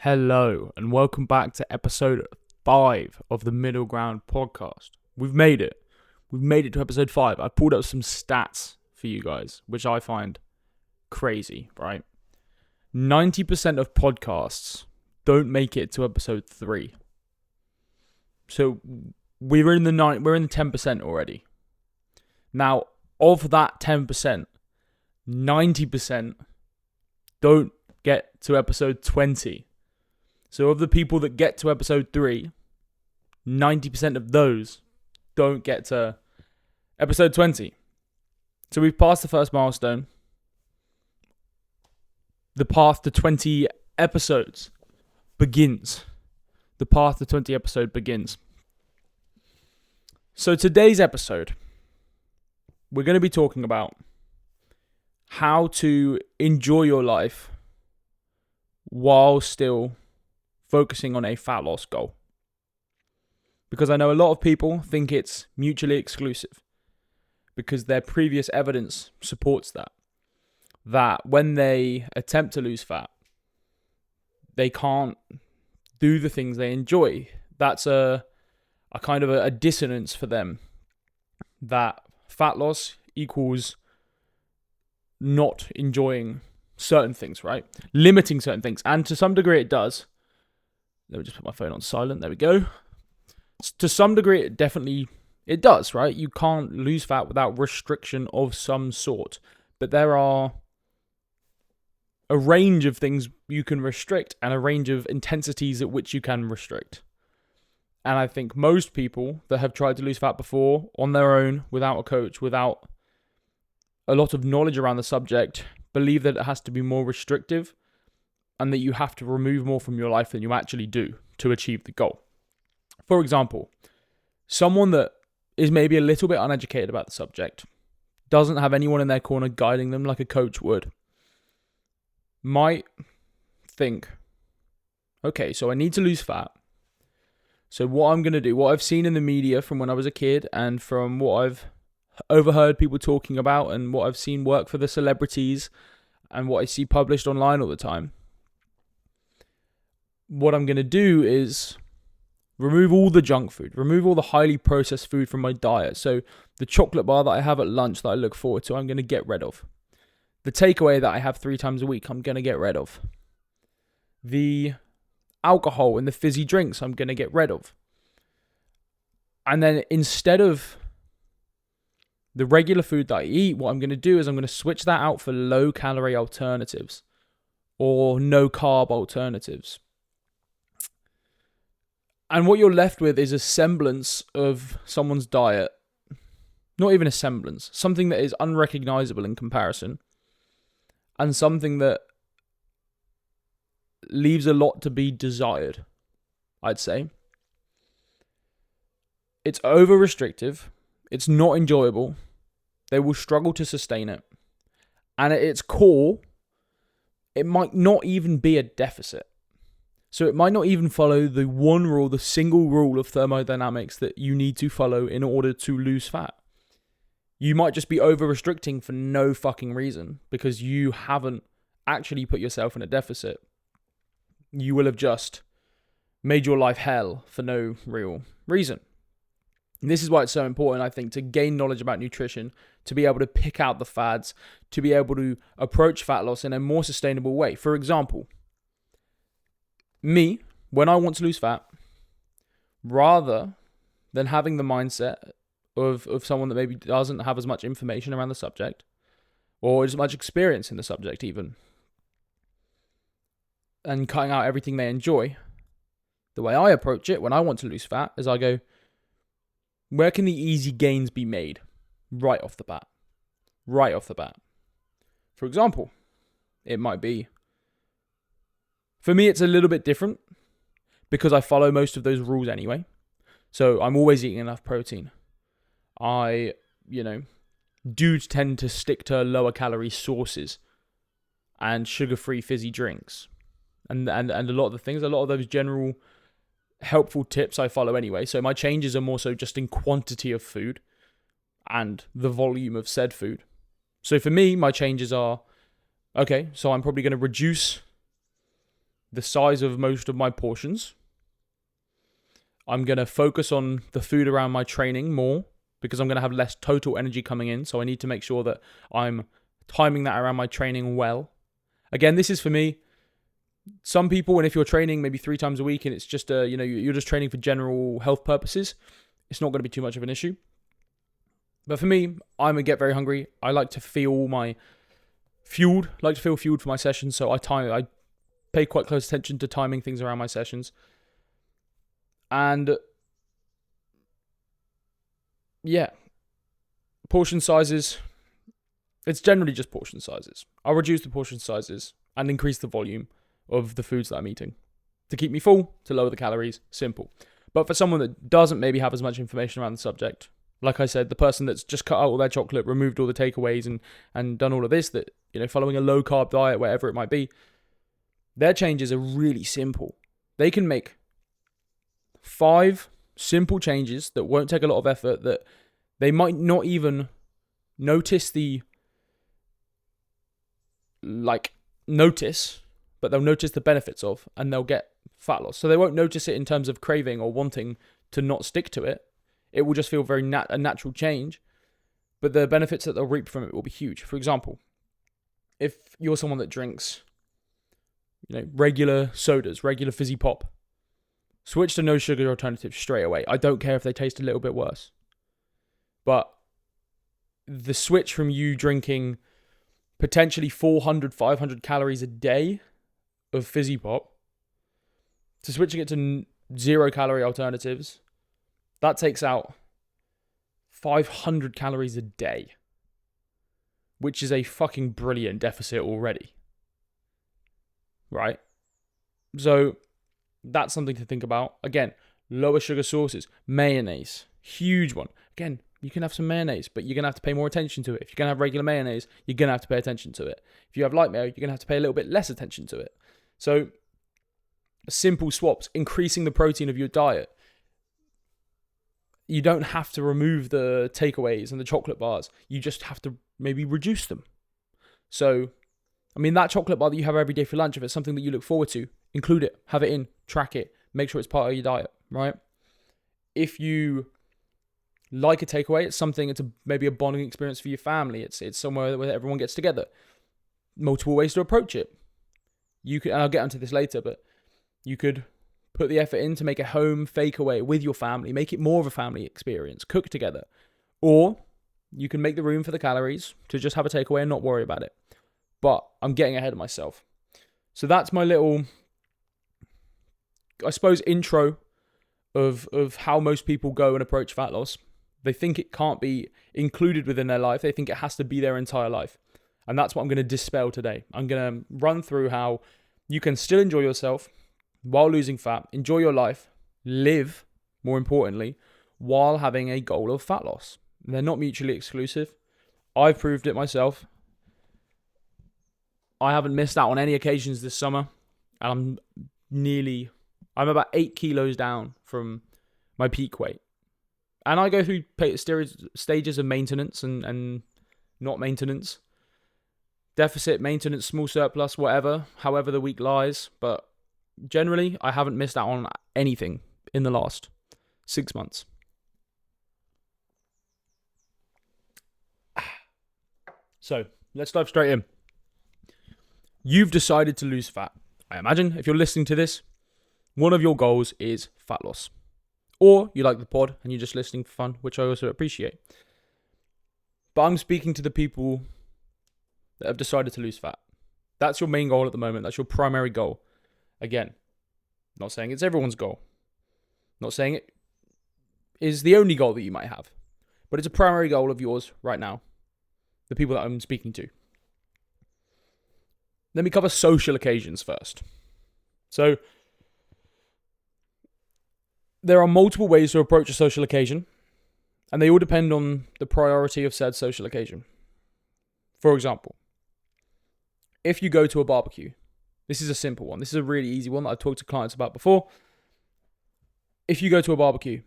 Hello, and welcome back to episode 5 of the Middle Ground podcast. We've made it. We've made it to episode 5. I pulled up some stats for you guys, which I find crazy, right? 90% of podcasts don't make it to episode 3. So we're in the 10% already. Now, of that 10%, 90% don't get to episode 20. So of the people that get to episode 3, 90% of those don't get to episode 20. So we've passed the first milestone. The path to 20 episodes begins. The path to 20 episode begins. So today's episode, we're going to be talking about how to enjoy your life while still focusing on a fat loss goal. Because I know a lot of people think it's mutually exclusive because their previous evidence supports that. That when they attempt to lose fat, they can't do the things they enjoy. That's a kind of a dissonance for them. That fat loss equals not enjoying certain things, right? Limiting certain things. And to some degree it does. Let me just put my phone on silent. There we go. To some degree, it does, right? You can't lose fat without restriction of some sort. But there are a range of things you can restrict and a range of intensities at which you can restrict. And I think most people that have tried to lose fat before, on their own, without a coach, without a lot of knowledge around the subject, believe that it has to be more restrictive and that you have to remove more from your life than you actually do to achieve the goal. For example, someone that is maybe a little bit uneducated about the subject, doesn't have anyone in their corner guiding them like a coach would, might think, okay, so I need to lose fat. So what I'm going to do, what I've seen in the media from when I was a kid and from what I've overheard people talking about and what I've seen work for the celebrities and what I see published online all the time, what I'm going to do is remove all the junk food, remove all the highly processed food from my diet. So the chocolate bar that I have at lunch that I look forward to, I'm going to get rid of. The takeaway that I have 3 times a week, I'm going to get rid of. The alcohol and the fizzy drinks, I'm going to get rid of. And then instead of the regular food that I eat, what I'm going to do is I'm going to switch that out for low calorie alternatives or no carb alternatives. And what you're left with is a semblance of someone's diet. Not even a semblance. Something that is unrecognizable in comparison. And something that leaves a lot to be desired, I'd say. It's over-restrictive. It's not enjoyable. They will struggle to sustain it. And at its core, it might not even be a deficit. So it might not even follow the one rule, the single rule of thermodynamics that you need to follow in order to lose fat. You might just be over-restricting for no fucking reason because you haven't actually put yourself in a deficit. You will have just made your life hell for no real reason. And this is why it's so important, I think, to gain knowledge about nutrition, to be able to pick out the fads, to be able to approach fat loss in a more sustainable way. For example, me, when I want to lose fat, rather than having the mindset of someone that maybe doesn't have as much information around the subject, or as much experience in the subject even, and cutting out everything they enjoy, the way I approach it when I want to lose fat is I go, where can the easy gains be made? Right off the bat. Right off the bat. For example, it might be, for me, it's a little bit different because I follow most of those rules anyway. So I'm always eating enough protein. I, do tend to stick to lower calorie sources and sugar-free fizzy drinks. And a lot of the things, a lot of those general helpful tips I follow anyway. So my changes are more so just in quantity of food and the volume of said food. So for me, my changes are, okay, so I'm probably going to reduce the size of most of my portions. I'm going to focus on the food around my training more because I'm going to have less total energy coming in. So I need to make sure that I'm timing that around my training well. Again, this is for me. Some people, and if you're training maybe 3 times a week and it's just, you're just training for general health purposes, it's not going to be too much of an issue. But for me, I'm going to get very hungry. I like to feel fueled for my sessions. So I pay quite close attention to timing things around my sessions. And yeah, portion sizes, it's generally just portion sizes. I'll reduce the portion sizes and increase the volume of the foods that I'm eating to keep me full, to lower the calories. Simple. But for someone that doesn't maybe have as much information around the subject, like I said, the person that's just cut out all their chocolate, removed all the takeaways and done all of this, that, following a low carb diet, whatever it might be, their changes are really simple. They can make 5 simple changes that won't take a lot of effort, that they might not even notice but they'll notice the benefits of, and they'll get fat loss. So they won't notice it in terms of craving or wanting to not stick to it. It will just feel very a natural change, but the benefits that they'll reap from it will be huge. For example, if you're someone that drinks, regular sodas, regular fizzy pop, switch to no sugar alternatives straight away. I don't care if they taste a little bit worse. But the switch from you drinking potentially 400, 500 calories a day of fizzy pop to switching it to 0 calorie alternatives, that takes out 500 calories a day, which is a fucking brilliant deficit already. Right? So that's something to think about. Again, lower sugar sources, mayonnaise, huge one. Again, you can have some mayonnaise, but you're going to have to pay more attention to it. If you're going to have regular mayonnaise, you're going to have to pay attention to it. If you have light mayo, you're going to have to pay a little bit less attention to it. So simple swaps, increasing the protein of your diet. You don't have to remove the takeaways and the chocolate bars. You just have to maybe reduce them. So, that chocolate bar that you have every day for lunch, if it's something that you look forward to, include it, have it in, track it, make sure it's part of your diet, right? If you like a takeaway, it's maybe a bonding experience for your family. It's somewhere where everyone gets together. Multiple ways to approach it. You could, and I'll get onto this later, but you could put the effort in to make a home takeaway with your family, make it more of a family experience, cook together. Or you can make the room for the calories to just have a takeaway and not worry about it. But I'm getting ahead of myself. So that's my little, I suppose, intro of how most people go and approach fat loss. They think it can't be included within their life. They think it has to be their entire life. And that's what I'm going to dispel today. I'm going to run through how you can still enjoy yourself while losing fat, enjoy your life, live, more importantly, while having a goal of fat loss. They're not mutually exclusive. I've proved it myself. I haven't missed out on any occasions this summer. And I'm about 8 kilos down from my peak weight. And I go through stages of maintenance and not maintenance. Deficit, maintenance, small surplus, whatever, however the week lies. But generally, I haven't missed out on anything in the last 6 months. So, let's dive straight in. You've decided to lose fat. I imagine if you're listening to this, one of your goals is fat loss. Or you like the pod and you're just listening for fun, which I also appreciate. But I'm speaking to the people that have decided to lose fat. That's your main goal at the moment. That's your primary goal. Again, not saying it's everyone's goal. Not saying it is the only goal that you might have. But it's a primary goal of yours right now. The people that I'm speaking to. Let me cover social occasions first. So, there are multiple ways to approach a social occasion, and they all depend on the priority of said social occasion. For example, if you go to a barbecue, this is a simple one. This is a really easy one that I've talked to clients about before. If you go to a barbecue,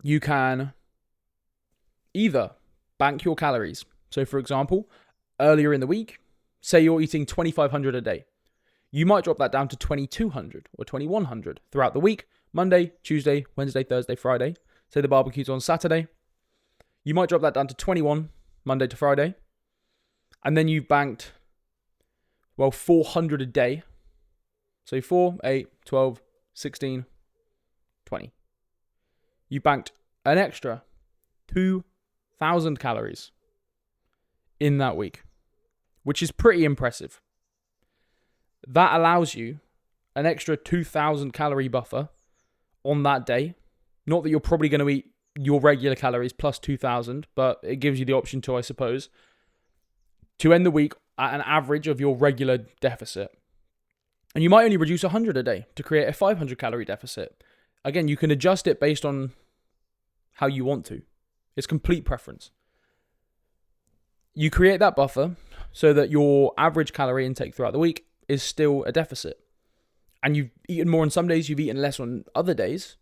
you can either bank your calories. So, for example, earlier in the week, say you're eating 2,500 a day. You might drop that down to 2200 or 2100 throughout the week. Monday, Tuesday, Wednesday, Thursday, Friday. Say the barbecue's on Saturday. You might drop that down to 21 Monday to Friday. And then you've banked, 400 a day. So 4, 8, 12, 16, 20. You banked an extra 2,000 calories in that week, which is pretty impressive. That allows you an extra 2,000 calorie buffer on that day. Not that you're probably going to eat your regular calories plus 2,000, but it gives you the option to, I suppose, to end the week at an average of your regular deficit. And you might only reduce 100 a day to create a 500 calorie deficit. Again, you can adjust it based on how you want to. It's complete preference. You create that buffer so that your average calorie intake throughout the week is still a deficit. And you've eaten more on some days, you've eaten less on other days,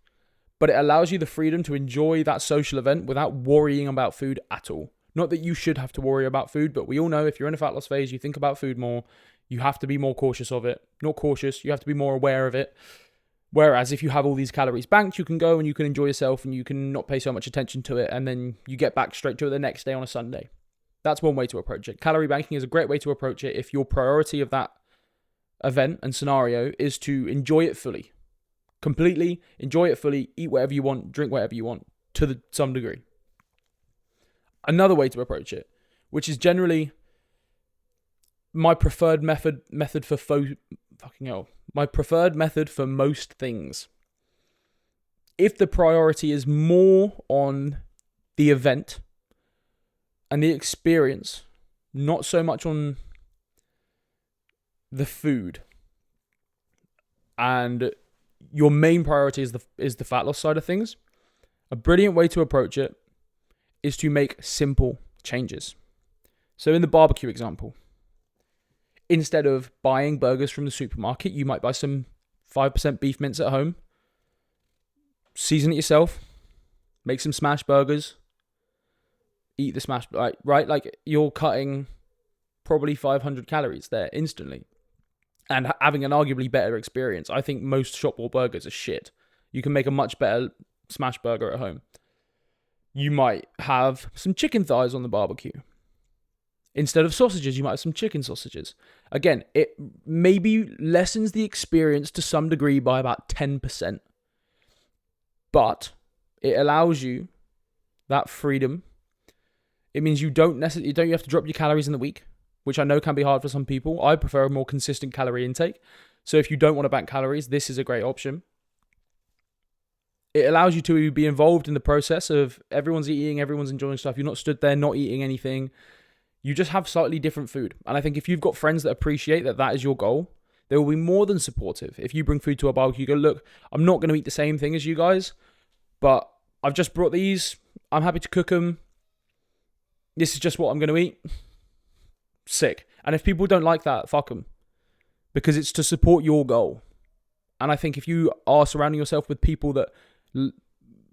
but it allows you the freedom to enjoy that social event without worrying about food at all. Not that you should have to worry about food, but we all know if you're in a fat loss phase, you think about food more, you have to be more cautious of it. Not cautious, you have to be more aware of it. Whereas if you have all these calories banked, you can go and you can enjoy yourself and you can not pay so much attention to it, and then you get back straight to it the next day on a Sunday. That's one way to approach it. Calorie banking is a great way to approach it if your priority of that event and scenario is to enjoy it fully. Completely enjoy it fully, eat whatever you want, drink whatever you want to some degree. Another way to approach it, which is generally my preferred method for my preferred method for most things. If the priority is more on the event and the experience, not so much on the food, and your main priority is the fat loss side of things, a brilliant way to approach it is to make simple changes. So in the barbecue example, instead of buying burgers from the supermarket, you might buy some 5% beef mince at home, season it yourself, make some smash burgers, eat the smash, right? Like, you're cutting probably 500 calories there instantly and having an arguably better experience. I think most shop wall burgers are shit. You can make a much better smash burger at home. You might have some chicken thighs on the barbecue. Instead of sausages, you might have some chicken sausages. Again, it maybe lessens the experience to some degree by about 10%. But it allows you that freedom. It means you don't have to drop your calories in the week, which I know can be hard for some people. I prefer a more consistent calorie intake. So if you don't want to bank calories, this is a great option. It allows you to be involved in the process of everyone's eating, everyone's enjoying stuff. You're not stood there not eating anything. You just have slightly different food. And I think if you've got friends that appreciate that is your goal, they will be more than supportive. If you bring food to a barbecue, you go, look, I'm not going to eat the same thing as you guys, but I've just brought these. I'm happy to cook them. This is just what I'm going to eat. Sick. And if people don't like that, fuck them. Because it's to support your goal. And I think if you are surrounding yourself with people that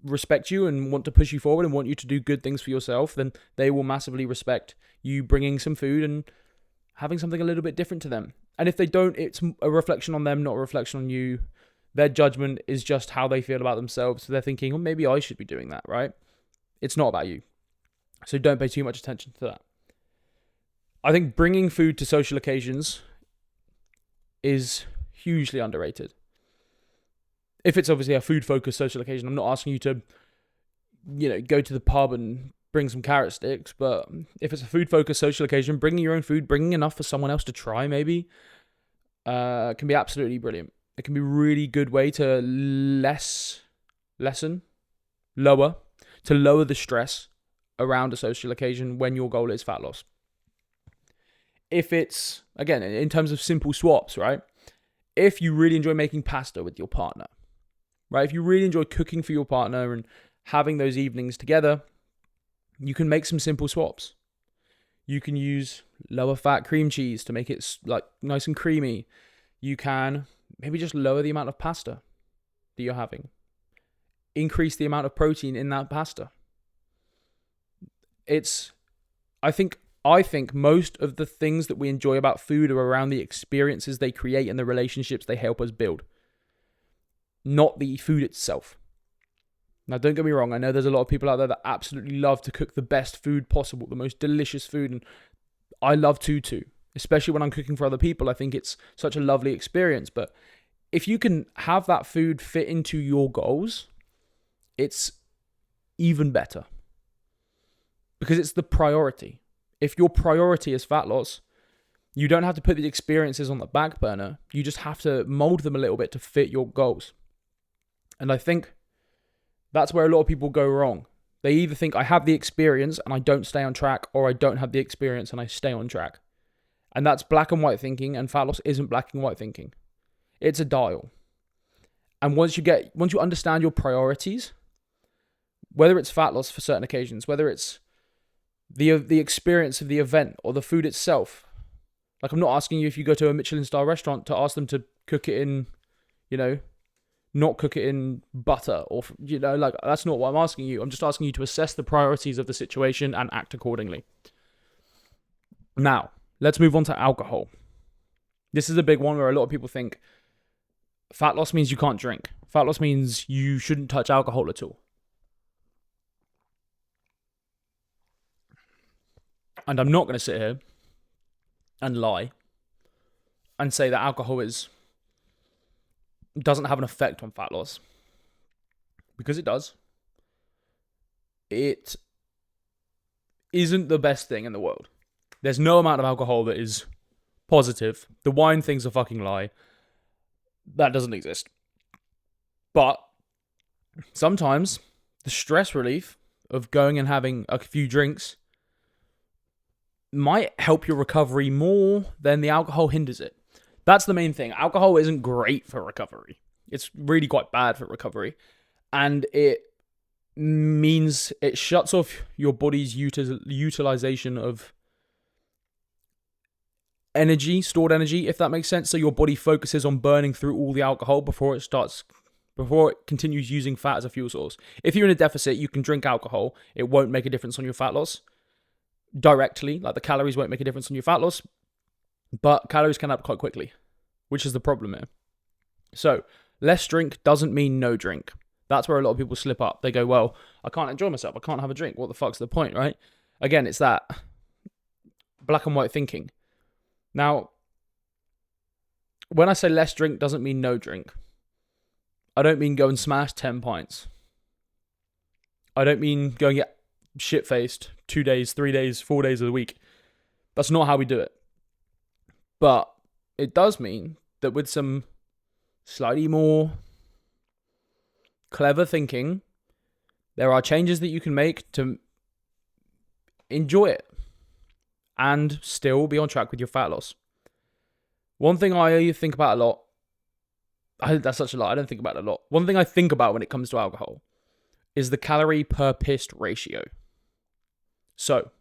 respect you and want to push you forward and want you to do good things for yourself, then they will massively respect you bringing some food and having something a little bit different to them. And if they don't, it's a reflection on them, not a reflection on you. Their judgment is just how they feel about themselves. So they're thinking, well, maybe I should be doing that, right? It's not about you. So don't pay too much attention to that. I think bringing food to social occasions is hugely underrated. If it's obviously a food-focused social occasion, I'm not asking you to, go to the pub and bring some carrot sticks, but if it's a food-focused social occasion, bringing your own food, bringing enough for someone else to try maybe, can be absolutely brilliant. It can be a really good way to lower the stress around a social occasion when your goal is fat loss. If it's, again, in terms of simple swaps, right? If you really enjoy making pasta with your partner, right? If you really enjoy cooking for your partner and having those evenings together, you can make some simple swaps. You can use lower fat cream cheese to make it like nice and creamy. You can maybe just lower the amount of pasta that you're having. Increase the amount of protein in that pasta. I think I think most of the things that we enjoy about food are around the experiences they create and the relationships they help us build, not the food itself. Now, don't get me wrong. I know there's a lot of people out there that absolutely love to cook the best food possible, the most delicious food, and I love to too. Especially when I'm cooking for other people, I think it's such a lovely experience. But if you can have that food fit into your goals, it's even better. Because it's the priority. If your priority is fat loss, you don't have to put the experiences on the back burner. You just have to mold them a little bit to fit your goals. And I think that's where a lot of people go wrong. They either think I have the experience and I don't stay on track, or I don't have the experience and I stay on track. And that's black and white thinking, and fat loss isn't black and white thinking. It's a dial. And once you understand your priorities, whether it's fat loss for certain occasions, whether it's the experience of the event or the food itself. Like, I'm not asking you, if you go to a Michelin star restaurant, to ask them to cook it in, not cook it in butter, or, like, that's not what I'm asking you. I'm just asking you to assess the priorities of the situation and act accordingly. Now, let's move on to alcohol. This is a big one where a lot of people think fat loss means you can't drink. Fat loss means you shouldn't touch alcohol at all. And I'm not going to sit here and lie and say that alcohol doesn't have an effect on fat loss. Because it does. It isn't the best thing in the world. There's no amount of alcohol that is positive. The wine thing's a fucking lie. That doesn't exist. But sometimes the stress relief of going and having a few drinks might help your recovery more than the alcohol hinders it. That's the main thing. Alcohol isn't great for recovery. It's really quite bad for recovery. And it means it shuts off your body's utilization of energy, stored energy, if that makes sense. So your body focuses on burning through all the alcohol before it continues using fat as a fuel source. If you're in a deficit, you can drink alcohol. It won't make a difference on your fat loss directly. Like, the calories won't make a difference on your fat loss, but calories can add up quite quickly, which is the problem here. So less drink doesn't mean no drink. That's where a lot of people slip up. They go, well, I can't enjoy myself. I can't have a drink. What the fuck's the point, right? Again, it's that black and white thinking. Now, when I say less drink doesn't mean no drink, I don't mean go and smash 10 pints. I don't mean go and get shit-faced 2 days, 3 days, 4 days of the week. That's not how we do it. But it does mean that with some slightly more clever thinking, there are changes that you can make to enjoy it and still be on track with your fat loss. One thing I think about a lot, that's such a lot, I don't think about it a lot. One thing I think about when it comes to alcohol is the calorie per pissed ratio. So,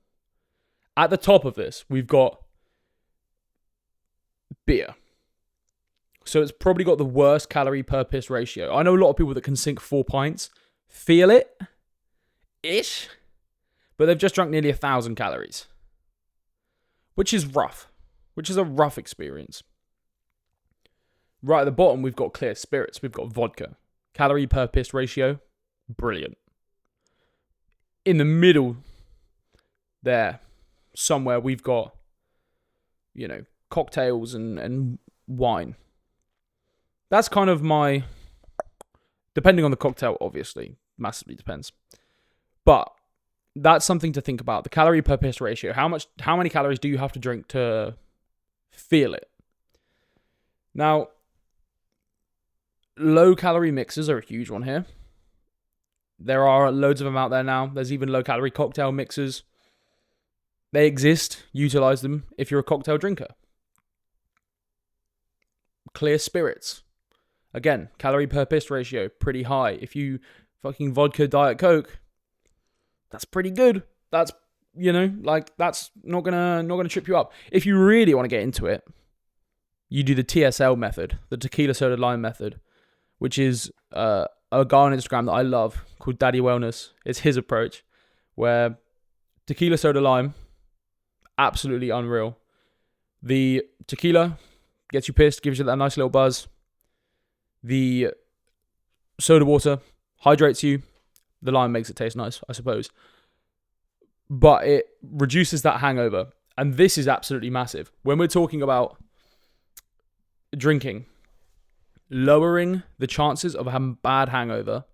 at the top of this, we've got beer. So it's probably got the worst calorie per piss ratio. I know a lot of people that can sink 4 pints, feel it-ish, but they've just drunk nearly 1,000 calories. Which is rough. Which is a rough experience. Right at the bottom, we've got clear spirits. We've got vodka. Calorie per piss ratio, brilliant. In the middle there, somewhere, we've got, cocktails and wine. That's kind of my, depending on the cocktail, obviously, massively depends. But that's something to think about. The calorie per piss ratio. How many calories do you have to drink to feel it? Now, low calorie mixes are a huge one here. There are loads of them out there now. There's even low calorie cocktail mixes. They exist. Utilize them if you're a cocktail drinker. Clear spirits. Again, calorie per piss ratio, pretty high. If you fucking vodka Diet Coke, that's pretty good. That's, that's not gonna trip you up. If you really want to get into it, you do the TSL method, the tequila soda lime method, which is a guy on Instagram that I love called Daddy Wellness. It's his approach, where tequila soda lime, absolutely unreal. The tequila gets you pissed, gives you that nice little buzz. The soda water hydrates you. The lime makes it taste nice, I suppose. But it reduces that hangover. And this is absolutely massive. When we're talking about drinking, lowering the chances of having bad hangover,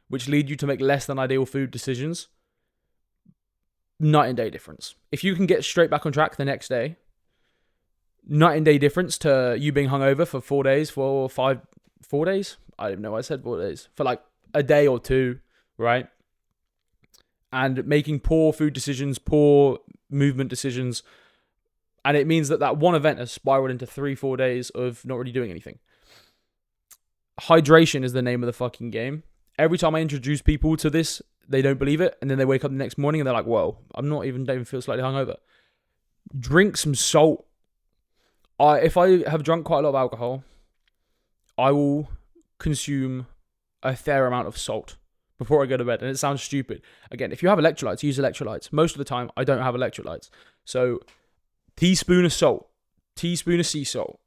which lead you to make less than ideal food decisions, night and day difference. If you can get straight back on track the next day, night and day difference to you being hungover for 4 days, 4 days? I didn't know I said 4 days. For like a day or two, right? And making poor food decisions, poor movement decisions. And it means that one event has spiraled into 3-4 days of not really doing anything. Hydration is the name of the fucking game. Every time I introduce people to this, they don't believe it. And then they wake up the next morning and they're like, whoa, don't even feel slightly hungover. Drink some salt. If I have drunk quite a lot of alcohol, I will consume a fair amount of salt before I go to bed. And it sounds stupid. Again, if you have electrolytes, use electrolytes. Most of the time, I don't have electrolytes. So, teaspoon of salt, teaspoon of sea salt.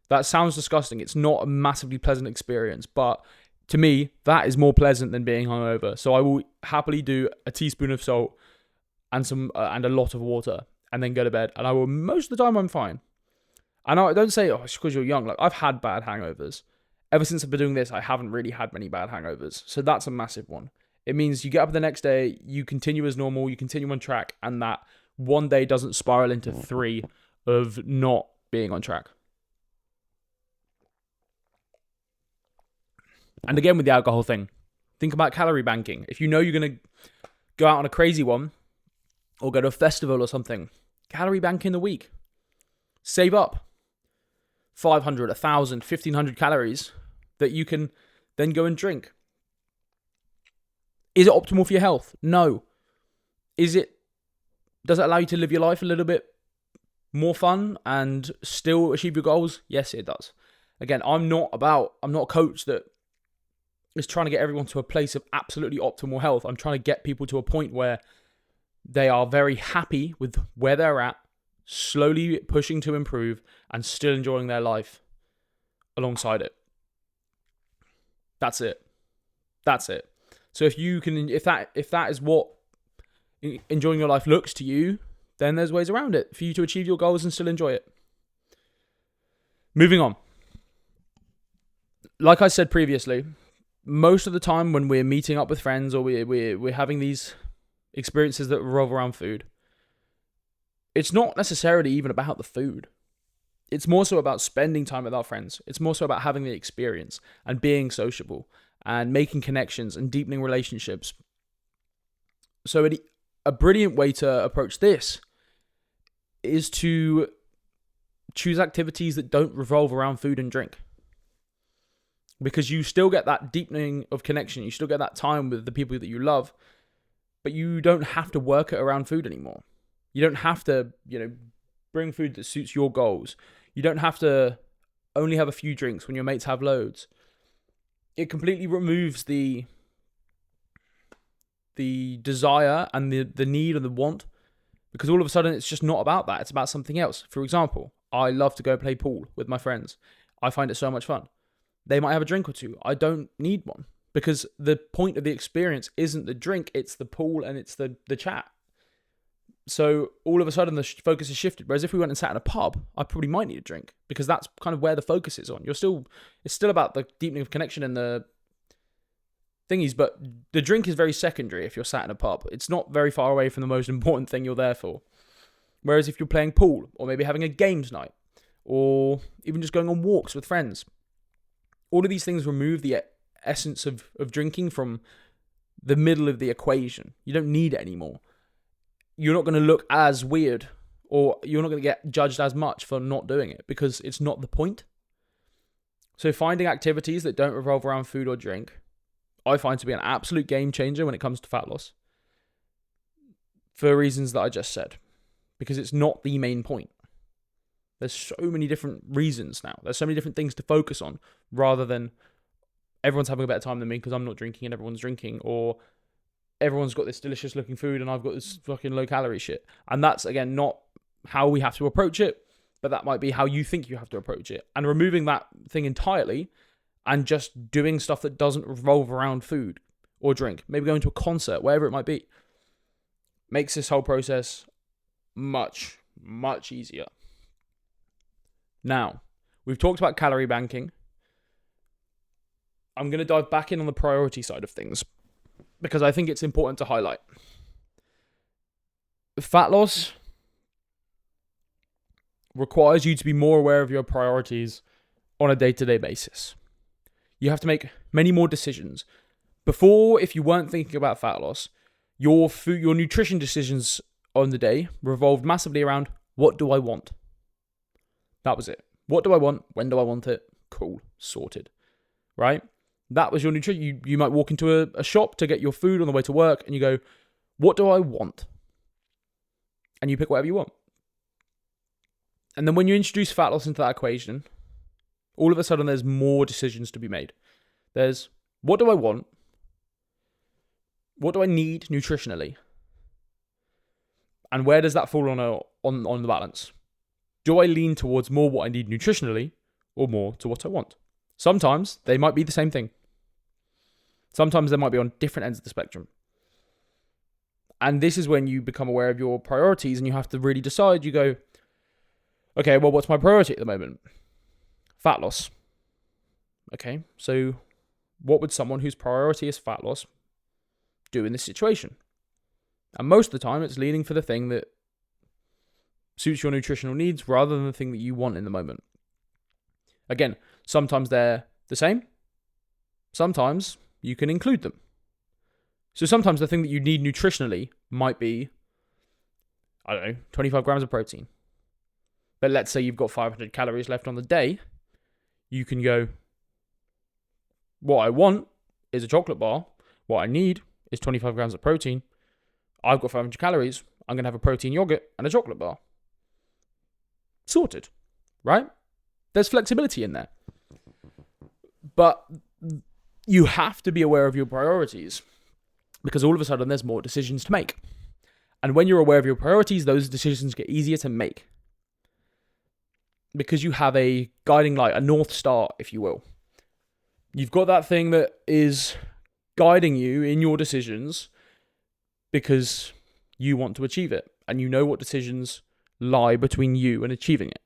That sounds disgusting. It's not a massively pleasant experience. But to me, that is more pleasant than being hungover. So I will happily do a teaspoon of salt and and a lot of water and then go to bed. And I will, most of the time, I'm fine. And I don't say, it's because you're young. Like, I've had bad hangovers. Ever since I've been doing this, I haven't really had many bad hangovers. So that's a massive one. It means you get up the next day, you continue as normal, you continue on track, and that one day doesn't spiral into 3 of not being on track. And again, with the alcohol thing, think about calorie banking. If you know you're going to go out on a crazy one or go to a festival or something, calorie bank in the week. Save up 500, 1,000, 1,500 calories that you can then go and drink. Is it optimal for your health? No. Does it allow you to live your life a little bit more fun and still achieve your goals? Yes, it does. Again, I'm not a coach that is trying to get everyone to a place of absolutely optimal health. I'm trying to get people to a point where they are very happy with where they're at, slowly pushing to improve and still enjoying their life alongside it. That's it. So if that is what enjoying your life looks to you, then there's ways around it for you to achieve your goals and still enjoy it. Moving on. Like I said previously, most of the time when we're meeting up with friends or we're having these experiences that revolve around food, it's not necessarily even about the food. It's more so about spending time with our friends. It's more so about having the experience and being sociable and making connections and deepening relationships. So a brilliant way to approach this is to choose activities that don't revolve around food and drink. Because you still get that deepening of connection. You still get that time with the people that you love. But you don't have to work it around food anymore. You don't have to, bring food that suits your goals. You don't have to only have a few drinks when your mates have loads. It completely removes the desire and the need and the want, because all of a sudden it's just not about that. It's about something else. For example, I love to go play pool with my friends. I find it so much fun. They might have a drink or two. I don't need one, because the point of the experience isn't the drink, it's the pool and it's the chat. So all of a sudden the focus has shifted. Whereas if we went and sat in a pub, I probably might need a drink, because that's kind of where the focus is on. It's still about the deepening of connection and the thingies, but the drink is very secondary if you're sat in a pub. It's not very far away from the most important thing you're there for. Whereas if you're playing pool, or maybe having a games night, or even just going on walks with friends, all of these things remove the essence of drinking from the middle of the equation. You don't need it anymore. You're not going to look as weird, or you're not going to get judged as much for not doing it, because it's not the point. So finding activities that don't revolve around food or drink, I find to be an absolute game changer when it comes to fat loss, for reasons that I just said, because it's not the main point. There's so many different reasons now. There's so many different things to focus on, rather than everyone's having a better time than me because I'm not drinking and everyone's drinking, or everyone's got this delicious looking food and I've got this fucking low calorie shit. And that's, again, not how we have to approach it, but that might be how you think you have to approach it. And removing that thing entirely and just doing stuff that doesn't revolve around food or drink, maybe going to a concert, wherever it might be, makes this whole process much, much easier. Now, we've talked about calorie banking. I'm going to dive back in on the priority side of things because I think it's important to highlight. Fat loss requires you to be more aware of your priorities on a day-to-day basis. You have to make many more decisions. Before, if you weren't thinking about fat loss, your nutrition decisions on the day revolved massively around, what do I want? That was it. What do I want? When do I want it? Cool. Sorted. Right? That was your nutrition. You might walk into a shop to get your food on the way to work and you go, what do I want? And you pick whatever you want. And then when you introduce fat loss into that equation, all of a sudden there's more decisions to be made. There's, what do I want? What do I need nutritionally? And where does that fall on the balance? Do I lean towards more what I need nutritionally or more to what I want? Sometimes they might be the same thing. Sometimes they might be on different ends of the spectrum. And this is when you become aware of your priorities and you have to really decide. You go, okay, well, what's my priority at the moment? Fat loss. Okay, so what would someone whose priority is fat loss do in this situation? And most of the time, it's leaning for the thing that suits your nutritional needs rather than the thing that you want in the moment. Again, sometimes they're the same. Sometimes you can include them. So sometimes the thing that you need nutritionally might be, 25 grams of protein. But let's say you've got 500 calories left on the day. You can go, what I want is a chocolate bar. What I need is 25 grams of protein. I've got 500 calories. I'm going to have a protein yogurt and a chocolate bar. Sorted, right? There's flexibility in there. But you have to be aware of your priorities because all of a sudden there's more decisions to make. And when you're aware of your priorities, those decisions get easier to make because you have a guiding light, a North Star, if you will. You've got that thing that is guiding you in your decisions because you want to achieve it and you know what decisions lie between you and achieving it.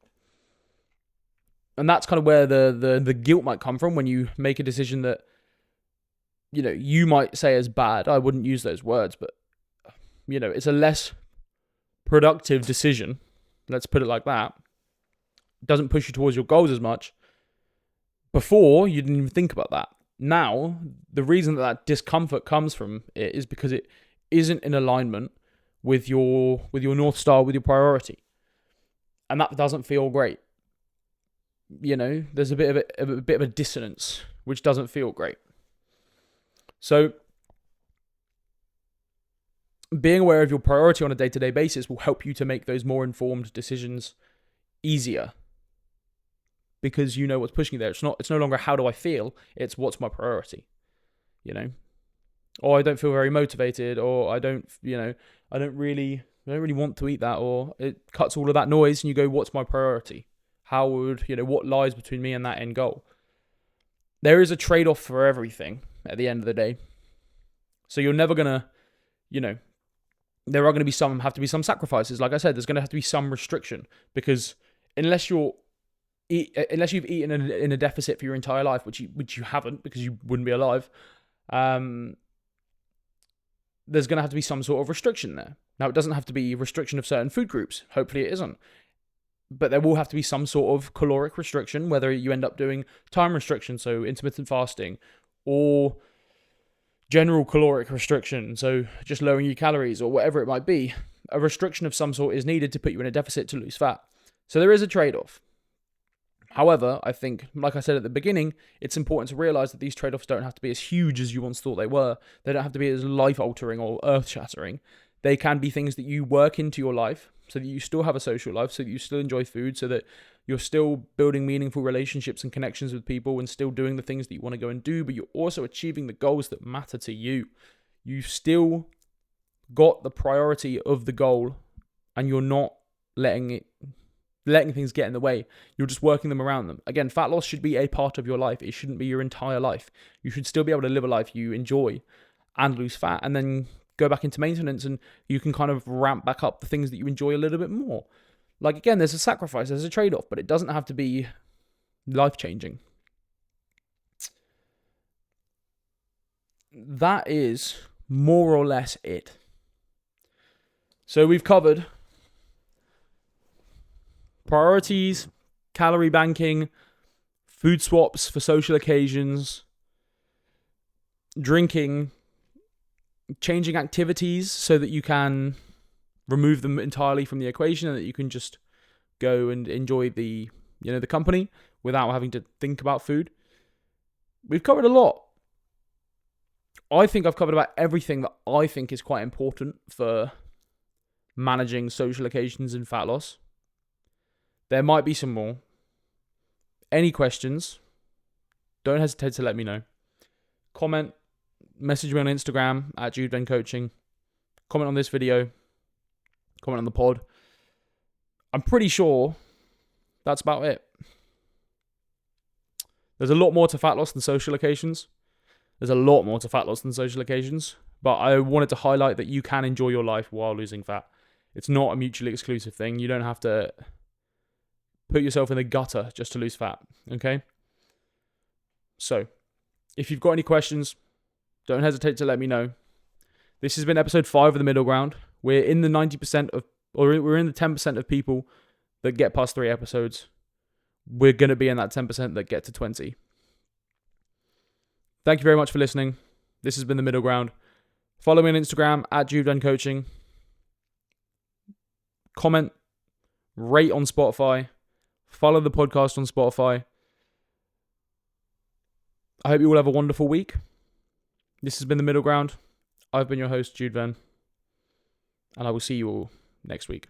And that's kind of where the guilt might come from when you make a decision that, you might say is bad. I wouldn't use those words, but, it's a less productive decision. Let's put it like that. It doesn't push you towards your goals as much. Before, you didn't even think about that. Now, the reason that discomfort comes from it is because it isn't in alignment with your North Star, with your priority. And that doesn't feel great. There's a bit of a dissonance, which doesn't feel great. So, being aware of your priority on a day-to-day basis will help you to make those more informed decisions easier. Because you know what's pushing you there. It's no longer how do I feel, it's what's my priority. Or I don't feel very motivated, or I don't really want to eat that, or it cuts all of that noise and you go, what's my priority? What lies between me and that end goal? There is a trade-off for everything at the end of the day. So you're never gonna, there are going to have to be some sacrifices. Like I said, there's going to have to be some restriction because unless you've eaten in a deficit for your entire life, which you haven't because you wouldn't be alive, there's going to have to be some sort of restriction there. Now, it doesn't have to be restriction of certain food groups. Hopefully it isn't. But there will have to be some sort of caloric restriction, whether you end up doing time restriction, so intermittent fasting, or general caloric restriction, so just lowering your calories, or whatever it might be. A restriction of some sort is needed to put you in a deficit to lose fat. So there is a trade-off. However, I think, like I said at the beginning, it's important to realize that these trade-offs don't have to be as huge as you once thought they were. They don't have to be as life-altering or earth-shattering. They can be things that you work into your life so that you still have a social life, so that you still enjoy food, so that you're still building meaningful relationships and connections with people and still doing the things that you want to go and do, but you're also achieving the goals that matter to you. You've still got the priority of the goal and you're not letting things get in the way. You're just working them around them. Again, fat loss should be a part of your life. It shouldn't be your entire life. You should still be able to live a life you enjoy and lose fat, and then go back into maintenance, and you can kind of ramp back up the things that you enjoy a little bit more. Like, again, there's a sacrifice, there's a trade-off, but it doesn't have to be life-changing. That is more or less it. So we've covered priorities, calorie banking, food swaps for social occasions, drinking, changing activities so that you can remove them entirely from the equation and that you can just go and enjoy the company without having to think about food. We've covered a lot. I think I've covered about everything that I think is quite important for managing social occasions and fat loss. There might be some more. Any questions? Don't hesitate to let me know. Comment, message me on Instagram at JudeVenCoaching. Comment on this video. Comment on the pod. I'm pretty sure that's about it. There's a lot more to fat loss than social occasions. But I wanted to highlight that you can enjoy your life while losing fat. It's not a mutually exclusive thing. You don't have to put yourself in the gutter just to lose fat, okay? So, if you've got any questions, don't hesitate to let me know. This has been episode 5 of The Middle Ground. We're in the we're in the 10% of people that get past 3 episodes. We're going to be in that 10% that get to 20. Thank you very much for listening. This has been The Middle Ground. Follow me on Instagram at JudeVenCoaching. Comment, rate on Spotify. Follow the podcast on Spotify. I hope you all have a wonderful week. This has been The Middle Ground. I've been your host, Jude Ven. And I will see you all next week.